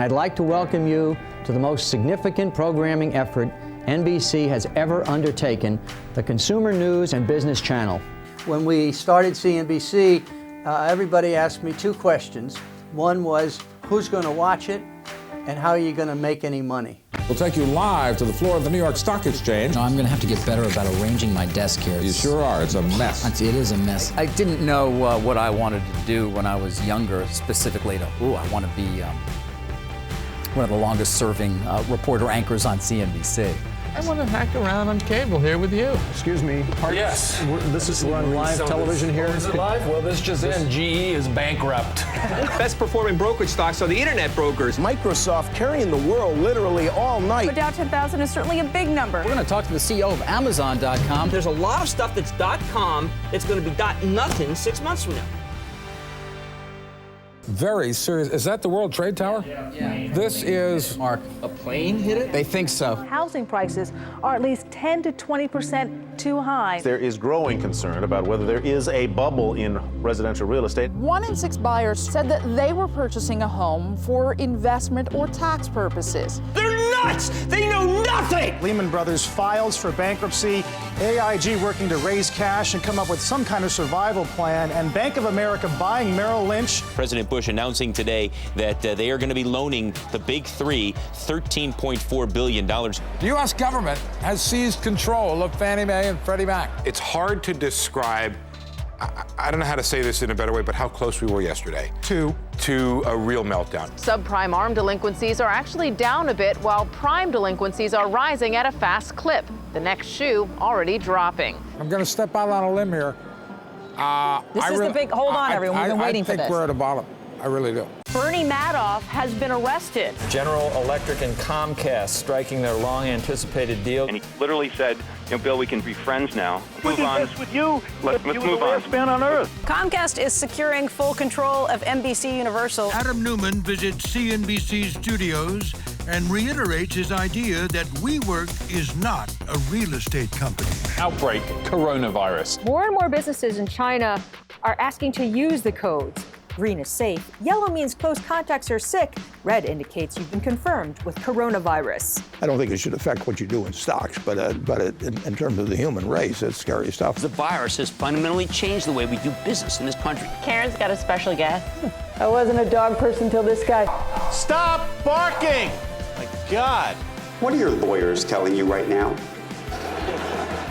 I'd like to welcome you to the most significant programming effort NBC has ever undertaken, the Consumer News and Business Channel. When we started CNBC, everybody asked me two questions. One was, who's going to watch it, and how are you going to make any money? We'll take you live to the floor of the New York Stock Exchange. No, I'm going to have to get better about arranging my desk here. You sure are. It's a mess. It is a mess. I didn't know what I wanted to do when I was younger, specifically I want to be one of the longest-serving reporter anchors on CNBC. I want to hack around on cable here with you. Excuse me. Yes. We're on live television here. Is it live? Well, this just in. GE is bankrupt. Best performing brokerage stocks are the internet brokers. Microsoft carrying the world literally all night. But Dow 10,000 is certainly a big number. We're going to talk to the CEO of Amazon.com. There's a lot of stuff that's .com that's going to be .nothing 6 months from now. Very serious. Is that the World Trade Tower? Yeah. This is... Mark, a plane hit it? They think so. Housing prices are at least 10 to 20% too high. There is growing concern about whether there is a bubble in residential real estate. 1 in 6 buyers said that they were purchasing a home for investment or tax purposes. They're nuts! They know nothing! Lehman Brothers files for bankruptcy, AIG working to raise cash and come up with some kind of survival plan, and Bank of America buying Merrill Lynch. President Bush announcing today that they are going to be loaning the big three $13.4 billion. The U.S. government has seized control of Fannie Mae and Freddie Mac. It's hard to describe, I don't know how to say this in a better way, but how close we were yesterday to a real meltdown. Subprime ARM delinquencies are actually down a bit, while prime delinquencies are rising at a fast clip. The next shoe already dropping. I'm going to step out on a limb here. This is the big, hold on, everyone, we've been waiting for this. I think we're at the bottom. I really do. Bernie Madoff has been arrested. General Electric and Comcast striking their long-anticipated deal. And he literally said, Bill, we can be friends now. We can mess with you. Let's move on. Last man on earth. Comcast is securing full control of NBC Universal. Adam Newman visits CNBC studios and reiterates his idea that WeWork is not a real estate company. Outbreak coronavirus. More and more businesses in China are asking to use the codes. Green is safe. Yellow means close contacts are sick. Red indicates you've been confirmed with coronavirus. I don't think it should affect what you do in stocks, but in terms of the human race, it's scary stuff. The virus has fundamentally changed the way we do business in this country. Karen's got a special guest. I wasn't a dog person until this guy. Stop barking! My God. What are your lawyers telling you right now?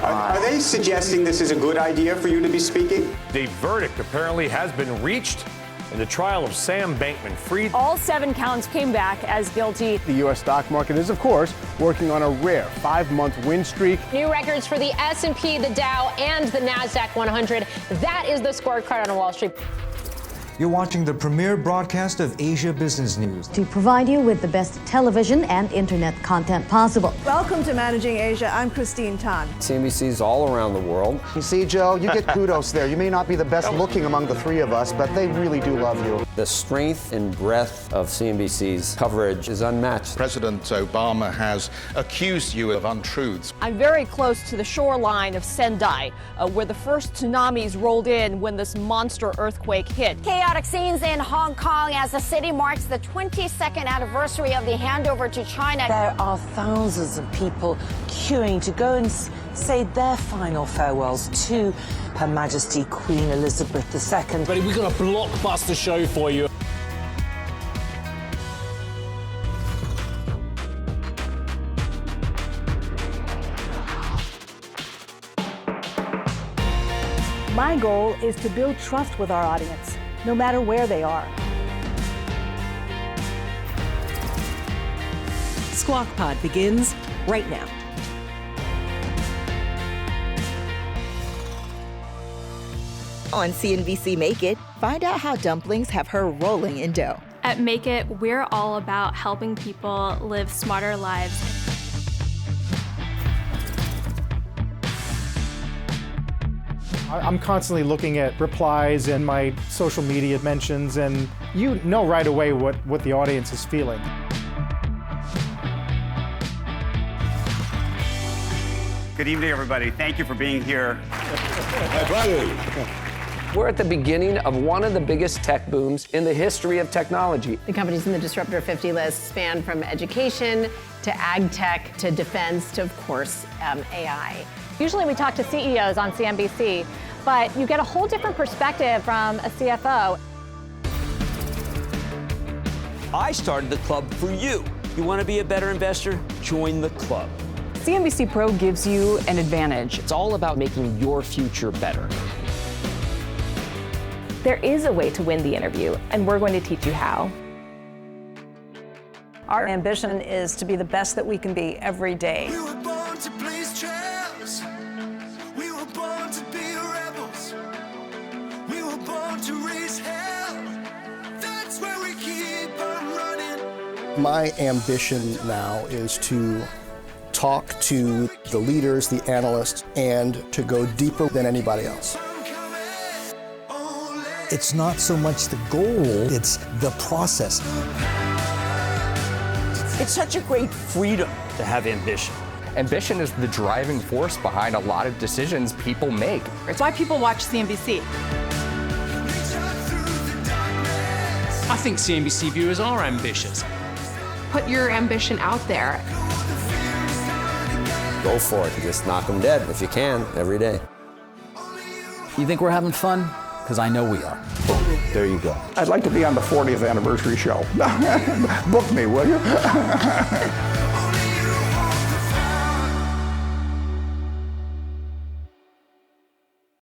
Are they suggesting this is a good idea for you to be speaking? The verdict apparently has been reached in the trial of Sam Bankman-Fried. All 7 counts came back as guilty. The U.S. stock market is, of course, working on a rare 5-month win streak. New records for the S&P, the Dow, and the NASDAQ 100. That is the scorecard on Wall Street. You're watching the premier broadcast of Asia Business News. To provide you with the best television and internet content possible. Welcome to Managing Asia. I'm Christine Tan. CNBC's all around the world. You see, Joe, you get kudos there. You may not be the best looking among the 3 of us, but they really do love you. The strength and breadth of CNBC's coverage is unmatched. President Obama has accused you of untruths. I'm very close to the shoreline of Sendai, where the first tsunamis rolled in when this monster earthquake hit. Chaotic scenes in Hong Kong as the city marks the 22nd anniversary of the handover to China. There are thousands of people queuing to go and say their final farewells to Her Majesty Queen Elizabeth II. But we've got a blockbuster show for you. My goal is to build trust with our audience, no matter where they are. Squawk Pod begins right now. On CNBC Make It, find out how dumplings have her rolling in dough. At Make It, we're all about helping people live smarter lives. I'm constantly looking at replies and my social media mentions, and you know right away what the audience is feeling. Good evening, everybody. Thank you for being here. We're at the beginning of one of the biggest tech booms in the history of technology. The companies in the Disruptor 50 list span from education to ag tech to defense to, of course, AI. Usually we talk to CEOs on CNBC, but you get a whole different perspective from a CFO. I started the club for you. You want to be a better investor? Join the club. CNBC Pro gives you an advantage. It's all about making your future better. There is a way to win the interview, and we're going to teach you how. Our ambition is to be the best that we can be every day. We were born to blaze trails. We were born to be rebels. We were born to raise hell. That's where we keep on running. My ambition now is to talk to the leaders, the analysts, and to go deeper than anybody else. It's not so much the goal, it's the process. It's such a great freedom to have ambition. Ambition is the driving force behind a lot of decisions people make. It's why people watch CNBC. I think CNBC viewers are ambitious. Put your ambition out there. Go for it. Just knock them dead if you can every day. You think we're having fun? Because I know we are. There you go. I'd like to be on the 40th anniversary show. Book me, will you?